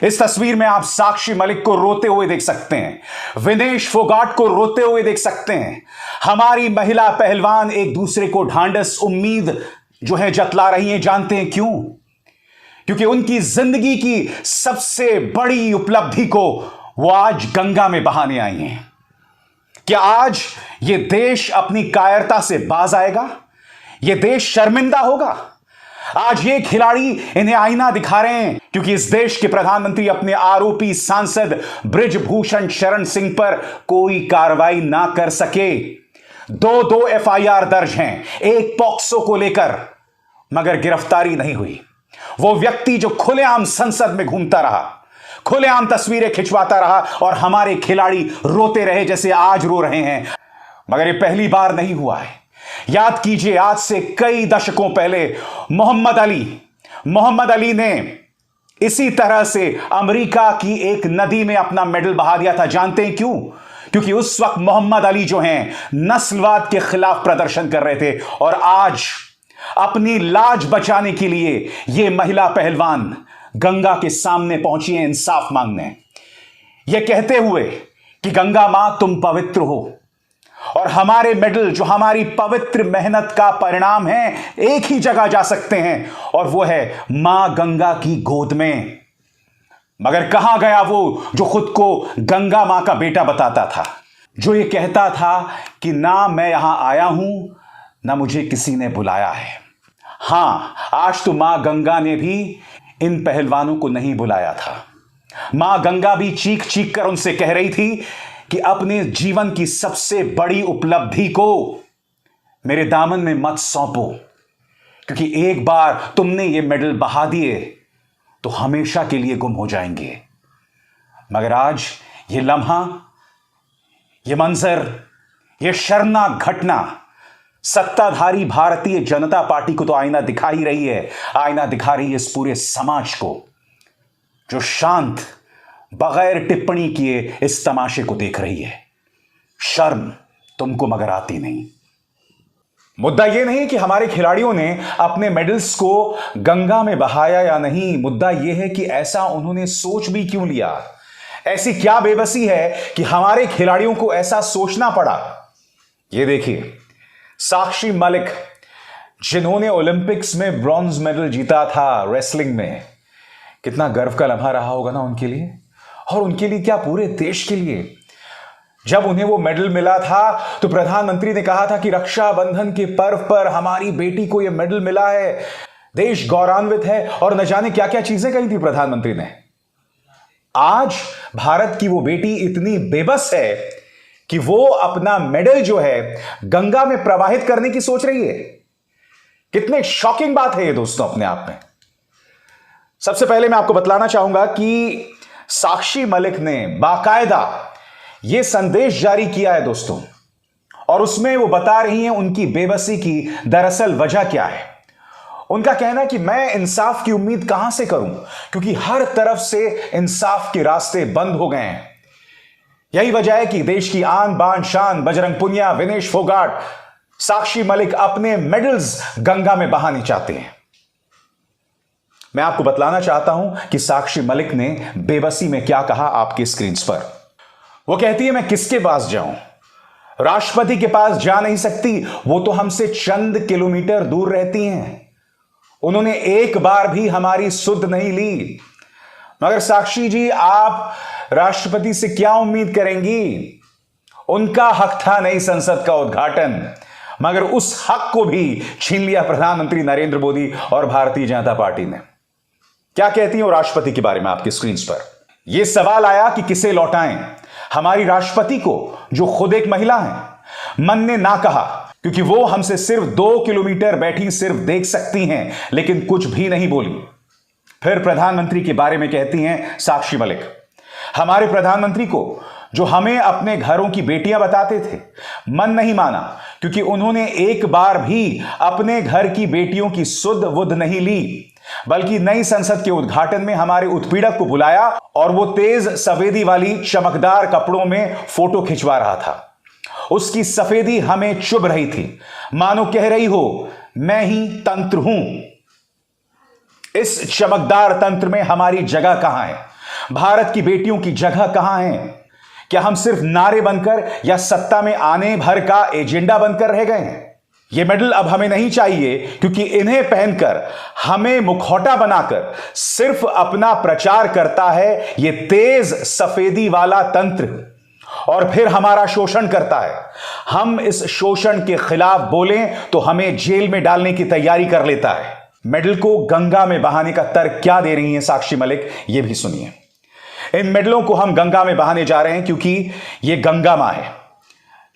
इस तस्वीर में आप साक्षी मलिक को रोते हुए देख सकते हैं, विनेश फोगाट को रोते हुए देख सकते हैं। हमारी महिला पहलवान एक दूसरे को ढांढस, उम्मीद जो है जतला रही हैं। जानते हैं क्यों? क्योंकि उनकी जिंदगी की सबसे बड़ी उपलब्धि को वो आज गंगा में बहाने आई हैं। क्या आज ये देश अपनी कायरता से बाज आएगा? ये देश शर्मिंदा होगा? आज ये खिलाड़ी इन्हें आईना दिखा रहे हैं क्योंकि इस देश के प्रधानमंत्री अपने आरोपी सांसद बृजभूषण शरण सिंह पर कोई कार्रवाई ना कर सके। दो एफआईआर दर्ज हैं, एक पॉक्सो को लेकर, मगर गिरफ्तारी नहीं हुई। वो व्यक्ति जो खुलेआम संसद में घूमता रहा, खुलेआम तस्वीरें खिंचवाता रहा और हमारे खिलाड़ी रोते रहे जैसे आज रो रहे हैं। मगर ये पहली बार नहीं हुआ है। याद कीजिए, आज से कई दशकों पहले मोहम्मद अली ने इसी तरह से अमेरिका की एक नदी में अपना मेडल बहा दिया था। जानते हैं क्यों? क्योंकि उस वक्त मोहम्मद अली जो हैं नस्लवाद के खिलाफ प्रदर्शन कर रहे थे और आज अपनी लाज बचाने के लिए यह महिला पहलवान गंगा के सामने पहुंची है इंसाफ मांगने, यह कहते हुए कि गंगा मां तुम पवित्र हो और हमारे मेडल जो हमारी पवित्र मेहनत का परिणाम है एक ही जगह जा सकते हैं और वो है मां गंगा की गोद में। मगर कहां गया वो जो खुद को गंगा मां का बेटा बताता था, जो ये कहता था कि ना मैं यहां आया हूं ना मुझे किसी ने बुलाया है। हां, आज तो मां गंगा ने भी इन पहलवानों को नहीं बुलाया था। मां गंगा भी चीख चीख कर उनसे कह रही थी कि अपने जीवन की सबसे बड़ी उपलब्धि को मेरे दामन में मत सौंपो, क्योंकि एक बार तुमने ये मेडल बहा दिए तो हमेशा के लिए गुम हो जाएंगे। मगर आज ये लम्हा, ये मंजर, ये शर्मनाक घटना सत्ताधारी भारतीय जनता पार्टी को तो आईना दिखा ही रही है, आईना दिखा रही है इस पूरे समाज को जो शांत बगैर टिप्पणी किए इस तमाशे को देख रही है। शर्म तुमको मगर आती नहीं। मुद्दा यह नहीं कि हमारे खिलाड़ियों ने अपने मेडल्स को गंगा में बहाया या नहीं, मुद्दा यह है कि ऐसा उन्होंने सोच भी क्यों लिया। ऐसी क्या बेबसी है कि हमारे खिलाड़ियों को ऐसा सोचना पड़ा। यह देखिए, साक्षी मलिक जिन्होंने ओलंपिक्स में ब्रॉन्ज मेडल जीता था रेसलिंग में, कितना गर्व का लम्हा रहा होगा ना उनके लिए, और उनके लिए क्या पूरे देश के लिए। जब उन्हें वो मेडल मिला था तो प्रधानमंत्री ने कहा था कि रक्षाबंधन के पर्व पर हमारी बेटी को यह मेडल मिला है, देश गौरवान्वित है, और न जाने क्या क्या चीजें कही थी प्रधानमंत्री ने। आज भारत की वो बेटी इतनी बेबस है कि वो अपना मेडल जो है गंगा में प्रवाहित करने की सोच रही है। कितने शॉकिंग बात है ये दोस्तों अपने आप में। सबसे पहले मैं आपको बतलाना चाहूंगा कि साक्षी मलिक ने बाकायदा यह संदेश जारी किया है दोस्तों, और उसमें वो बता रही हैं उनकी बेबसी की दरअसल वजह क्या है। उनका कहना है कि मैं इंसाफ की उम्मीद कहां से करूं, क्योंकि हर तरफ से इंसाफ के रास्ते बंद हो गए हैं। यही वजह है कि देश की आन बान शान बजरंग पुनिया, विनेश फोगाट, साक्षी मलिक अपने मेडल्स गंगा में बहाने चाहते हैं। मैं आपको बतलाना चाहता हूं कि साक्षी मलिक ने बेबसी में क्या कहा आपके स्क्रीन पर। वो कहती है, मैं किसके पास जाऊं, राष्ट्रपति के पास जा नहीं सकती, वो तो हमसे चंद किलोमीटर दूर रहती हैं, उन्होंने एक बार भी हमारी सुध नहीं ली। मगर साक्षी जी, आप राष्ट्रपति से क्या उम्मीद करेंगी? उनका हक था नई संसद का उद्घाटन, मगर उस हक को भी छीन लिया प्रधानमंत्री नरेंद्र मोदी और भारतीय जनता पार्टी ने। क्या कहती हैं राष्ट्रपति के बारे में आपकी स्क्रीन पर? यह सवाल आया कि किसे लौटाएं, हमारी राष्ट्रपति को जो खुद एक महिला हैं। मन ने ना कहा, क्योंकि वो हमसे सिर्फ 2 किलोमीटर बैठी सिर्फ देख सकती हैं, लेकिन कुछ भी नहीं बोली। फिर प्रधानमंत्री के बारे में कहती हैं साक्षी मलिक, हमारे प्रधानमंत्री को जो हमें अपने घरों की बेटियां बताते थे, मन नहीं माना, क्योंकि उन्होंने एक बार भी अपने घर की बेटियों की सुध वुध नहीं ली, बल्कि नई संसद के उद्घाटन में हमारे उत्पीड़क को बुलाया और वो तेज सफेदी वाली चमकदार कपड़ों में फोटो खिंचवा रहा था। उसकी सफेदी हमें चुभ रही थी, मानो कह रही हो मैं ही तंत्र हूं। इस चमकदार तंत्र में हमारी जगह कहां है? भारत की बेटियों की जगह कहां है? क्या हम सिर्फ नारे बनकर या सत्ता में आने भर का एजेंडा बनकर रह गए हैं? ये मेडल अब हमें नहीं चाहिए, क्योंकि इन्हें पहनकर हमें मुखौटा बनाकर सिर्फ अपना प्रचार करता है ये तेज सफेदी वाला तंत्र, और फिर हमारा शोषण करता है। हम इस शोषण के खिलाफ बोलें तो हमें जेल में डालने की तैयारी कर लेता है। मेडल को गंगा में बहाने का तर्क क्या दे रही हैं साक्षी मलिक, यह भी सुनिए। इन मेडलों को हम गंगा में बहाने जा रहे हैं क्योंकि यह गंगा मां है।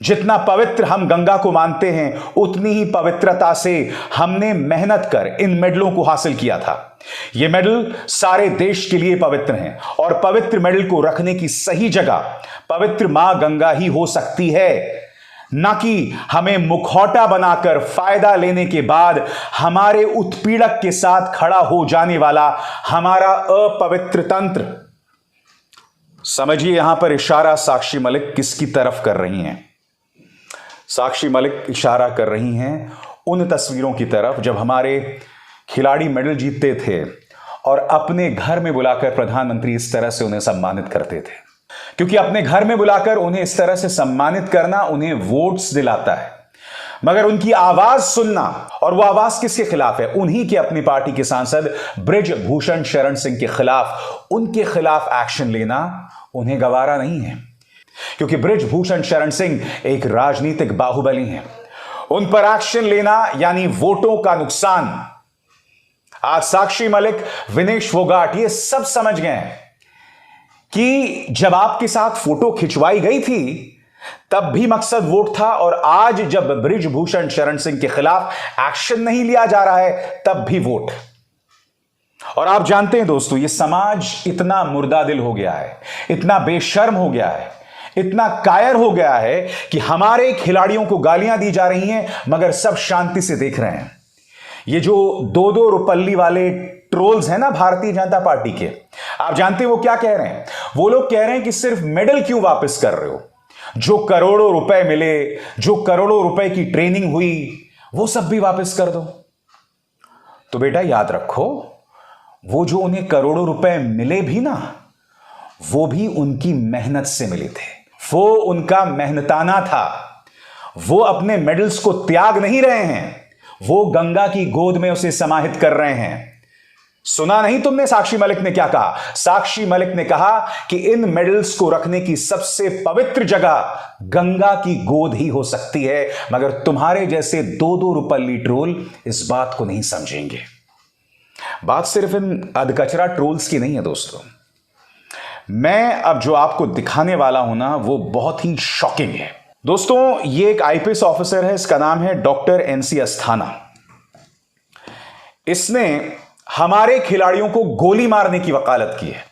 जितना पवित्र हम गंगा को मानते हैं, उतनी ही पवित्रता से हमने मेहनत कर इन मेडलों को हासिल किया था। ये मेडल सारे देश के लिए पवित्र हैं, और पवित्र मेडल को रखने की सही जगह पवित्र मां गंगा ही हो सकती है, ना कि हमें मुखौटा बनाकर फायदा लेने के बाद हमारे उत्पीड़क के साथ खड़ा हो जाने वाला हमारा अपवित्र तंत्र। समझिए यहां पर इशारा साक्षी मलिक किसकी तरफ कर रही हैं। साक्षी मलिक इशारा कर रही हैं उन तस्वीरों की तरफ जब हमारे खिलाड़ी मेडल जीतते थे और अपने घर में बुलाकर प्रधानमंत्री इस तरह से उन्हें सम्मानित करते थे, क्योंकि अपने घर में बुलाकर उन्हें इस तरह से सम्मानित करना उन्हें वोट्स दिलाता है। मगर उनकी आवाज सुनना, और वो आवाज किसके खिलाफ है? उन्हीं के अपनी पार्टी के सांसद बृजभूषण शरण सिंह के खिलाफ, उनके खिलाफ एक्शन लेना उन्हें गवारा नहीं है, क्योंकि बृजभूषण शरण सिंह एक राजनीतिक बाहुबली हैं। उन पर एक्शन लेना यानी वोटों का नुकसान। आज साक्षी मलिक, विनेश फोगाट ये सब समझ गए हैं कि जब आपके साथ फोटो खिंचवाई गई थी तब भी मकसद वोट था, और आज जब बृजभूषण शरण सिंह के खिलाफ एक्शन नहीं लिया जा रहा है तब भी वोट। और आप जानते हैं दोस्तों, यह समाज इतना मुर्दा दिल हो गया है, इतना बेशर्म हो गया है, इतना कायर हो गया है कि हमारे खिलाड़ियों को गालियां दी जा रही हैं मगर सब शांति से देख रहे हैं। ये जो 2-2 रुपल्ली वाले ट्रोल्स हैं ना भारतीय जनता पार्टी के, आप जानते हैं वो क्या कह रहे हैं? वो लोग कह रहे हैं कि सिर्फ मेडल क्यों वापस कर रहे हो? जो करोड़ों रुपए मिले, जो करोड़ों रुपए की ट्रेनिंग हुई, वो सब भी वापस कर दो। तो बेटा याद रखो, वो जो उन्हें करोड़ों रुपए मिले भी ना, वो भी उनकी मेहनत से मिले थे। वो उनका मेहनताना था। वो अपने मेडल्स को त्याग नहीं रहे हैं, वो गंगा की गोद में उसे समाहित कर रहे हैं। सुना नहीं तुमने साक्षी मलिक ने क्या कहा? साक्षी मलिक ने कहा कि इन मेडल्स को रखने की सबसे पवित्र जगह गंगा की गोद ही हो सकती है, मगर तुम्हारे जैसे 2-2 रुपल्ली ट्रोल इस बात को नहीं समझेंगे। बात सिर्फ इन अधकचरा ट्रोल्स की नहीं है दोस्तों। मैं अब जो आपको दिखाने वाला हूं ना, वो बहुत ही शॉकिंग है दोस्तों। ये एक आईपीएस ऑफिसर है, इसका नाम है डॉक्टर एनसी अस्थाना। इसने हमारे खिलाड़ियों को गोली मारने की वकालत की है,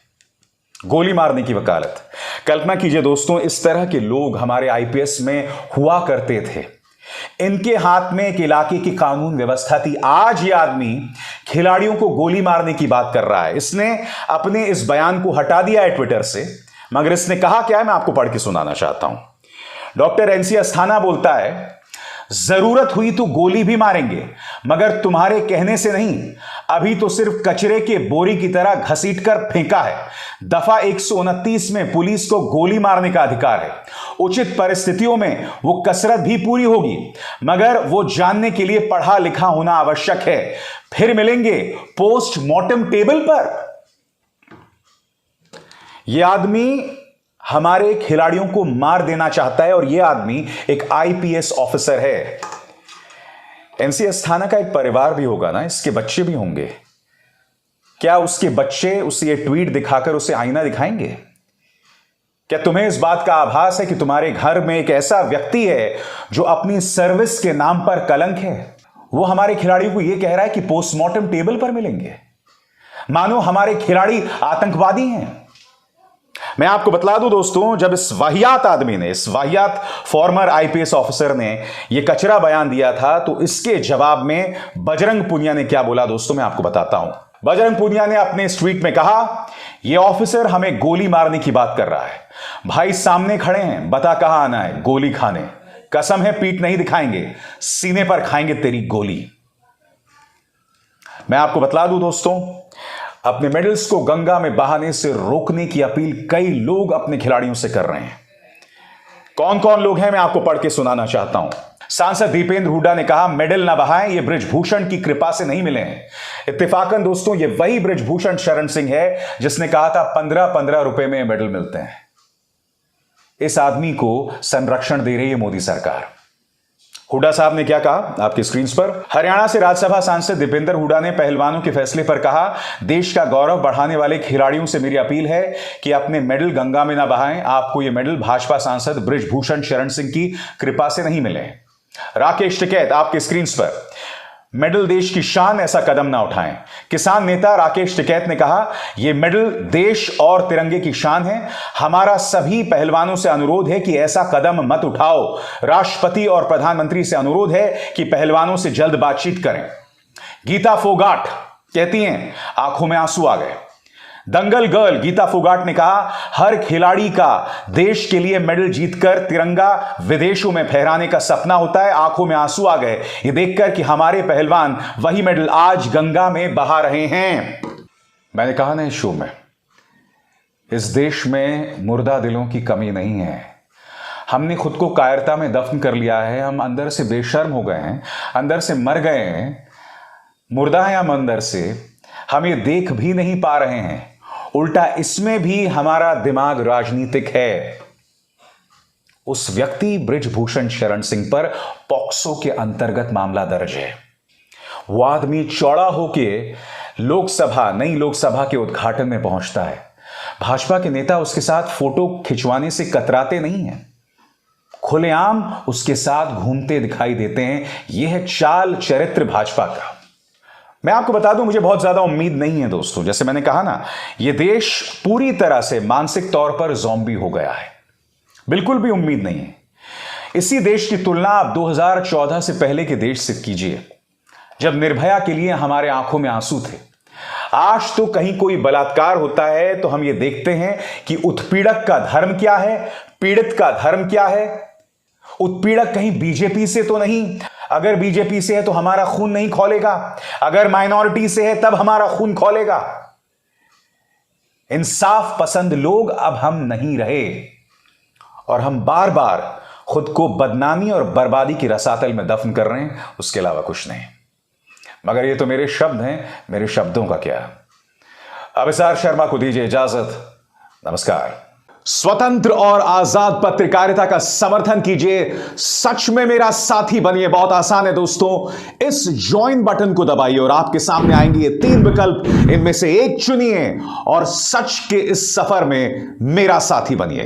गोली मारने की वकालत। कल्पना कीजिए दोस्तों, इस तरह के लोग हमारे आईपीएस में हुआ करते थे। इनके हाथ में एक इलाके की कानून व्यवस्था थी। आज ये आदमी खिलाड़ियों को गोली मारने की बात कर रहा है। इसने अपने इस बयान को हटा दिया है ट्विटर से, मगर इसने कहा क्या है, मैं आपको पढ़ के सुनाना चाहता हूं। डॉक्टर एनसी अस्थाना बोलता है, जरूरत हुई तो गोली भी मारेंगे, मगर तुम्हारे कहने से नहीं। अभी तो सिर्फ कचरे के बोरी की तरह घसीट कर फेंका है। दफा 129 में पुलिस को गोली मारने का अधिकार है। उचित परिस्थितियों में वो कसरत भी पूरी होगी, मगर वो जानने के लिए पढ़ा लिखा होना आवश्यक है। फिर मिलेंगे पोस्टमार्टम टेबल पर। यह आदमी हमारे खिलाड़ियों को मार देना चाहता है, और यह आदमी एक आईपीएस ऑफिसर है। एनसी अस्थाना का एक परिवार भी होगा ना, इसके बच्चे भी होंगे। क्या उसके बच्चे उसे ये ट्वीट दिखाकर उसे आईना दिखाएंगे? क्या तुम्हें इस बात का आभास है कि तुम्हारे घर में एक ऐसा व्यक्ति है जो अपनी सर्विस के नाम पर कलंक है? वो हमारे खिलाड़ियों को यह कह रहा है कि पोस्टमार्टम टेबल पर मिलेंगे, मानो हमारे खिलाड़ी आतंकवादी हैं। मैं आपको बतला दूं दोस्तों, जब इस वाहियात आदमी ने, इस वाहियात फॉर्मर आईपीएस ऑफिसर ने यह कचरा बयान दिया था, तो इसके जवाब में बजरंग पूनिया ने क्या बोला दोस्तों, मैं आपको बताता हूं। बजरंग पूनिया ने अपने इस ट्वीट में कहा, यह ऑफिसर हमें गोली मारने की बात कर रहा है। भाई सामने खड़े हैं, बता कहां आना है गोली खाने। कसम है पीठ नहीं दिखाएंगे, सीने पर खाएंगे तेरी गोली। मैं आपको बतला दूं दोस्तों, अपने मेडल्स को गंगा में बहाने से रोकने की अपील कई लोग अपने खिलाड़ियों से कर रहे हैं। कौन कौन लोग हैं मैं आपको पढ़ के सुनाना चाहता हूं। सांसद दीपेंद्र हुड्डा ने कहा, मेडल ना बहाएं, ये बृजभूषण की कृपा से नहीं मिले हैं। इत्तेफाकन दोस्तों, ये वही बृजभूषण शरण सिंह है जिसने कहा था 15-15 रुपए में मेडल मिलते हैं। इस आदमी को संरक्षण दे रही है मोदी सरकार। हुड्डा साहब ने क्या कहा आपकी स्क्रीन पर। हरियाणा से राज्यसभा सांसद दीपेंद्र हुड्डा ने पहलवानों के फैसले पर कहा, देश का गौरव बढ़ाने वाले खिलाड़ियों से मेरी अपील है कि अपने मेडल गंगा में ना बहाएं। आपको ये मेडल भाजपा सांसद बृजभूषण शरण सिंह की कृपा से नहीं मिले। राकेश टिकैत आपके स्क्रीन पर, मेडल देश की शान, ऐसा कदम ना उठाएं। किसान नेता राकेश टिकैत ने कहा, यह मेडल देश और तिरंगे की शान है। हमारा सभी पहलवानों से अनुरोध है कि ऐसा कदम मत उठाओ। राष्ट्रपति और प्रधानमंत्री से अनुरोध है कि पहलवानों से जल्द बातचीत करें। गीता फोगाट कहती हैं, आंखों में आंसू आ गए। दंगल गर्ल गीता फोगाट ने कहा, हर खिलाड़ी का देश के लिए मेडल जीतकर तिरंगा विदेशों में फहराने का सपना होता है। आंखों में आंसू आ गए ये देखकर कि हमारे पहलवान वही मेडल आज गंगा में बहा रहे हैं। मैंने कहा ना इस शो में, इस देश में मुर्दा दिलों की कमी नहीं है। हमने खुद को कायरता में दफन कर लिया है। हम अंदर से बेशर्म हो गए हैं, अंदर से मर गए हैं। मुर्दा है हम अंदर से, हम ये देख भी नहीं पा रहे हैं। उल्टा इसमें भी हमारा दिमाग राजनीतिक है। उस व्यक्ति बृजभूषण शरण सिंह पर पॉक्सो के अंतर्गत मामला दर्ज है। वो आदमी चौड़ा होके नई लोकसभा के उद्घाटन में पहुंचता है। भाजपा के नेता उसके साथ फोटो खिंचवाने से कतराते नहीं हैं, खुलेआम उसके साथ घूमते दिखाई देते हैं। यह है चाल चरित्र भाजपा का। मैं आपको बता दूं, मुझे बहुत ज्यादा उम्मीद नहीं है दोस्तों। जैसे मैंने कहा ना, यह देश पूरी तरह से मानसिक तौर पर ज़ॉम्बी हो गया है। बिल्कुल भी उम्मीद नहीं है। इसी देश की तुलना आप 2014 से पहले के देश से कीजिए, जब निर्भया के लिए हमारे आंखों में आंसू थे। आज तो कहीं कोई बलात्कार होता है तो हम ये देखते हैं कि उत्पीड़क का धर्म क्या है, पीड़ित का धर्म क्या है। उत्पीड़क कहीं बीजेपी से तो नहीं। अगर बीजेपी से है तो हमारा खून नहीं खौलेगा, अगर माइनॉरिटी से है तब हमारा खून खौलेगा। इंसाफ पसंद लोग अब हम नहीं रहे और हम बार बार खुद को बदनामी और बर्बादी की रसातल में दफन कर रहे हैं, उसके अलावा कुछ नहीं। मगर ये तो मेरे शब्द हैं, मेरे शब्दों का क्या। अभिसार शर्मा को दीजिए इजाजत। नमस्कार। स्वतंत्र और आजाद पत्रकारिता का समर्थन कीजिए, सच में मेरा साथी बनिए। बहुत आसान है दोस्तों, इस ज्वाइन बटन को दबाइए और आपके सामने आएंगे ये 3 विकल्प। इनमें से एक चुनिए और सच के इस सफर में मेरा साथी बनिए।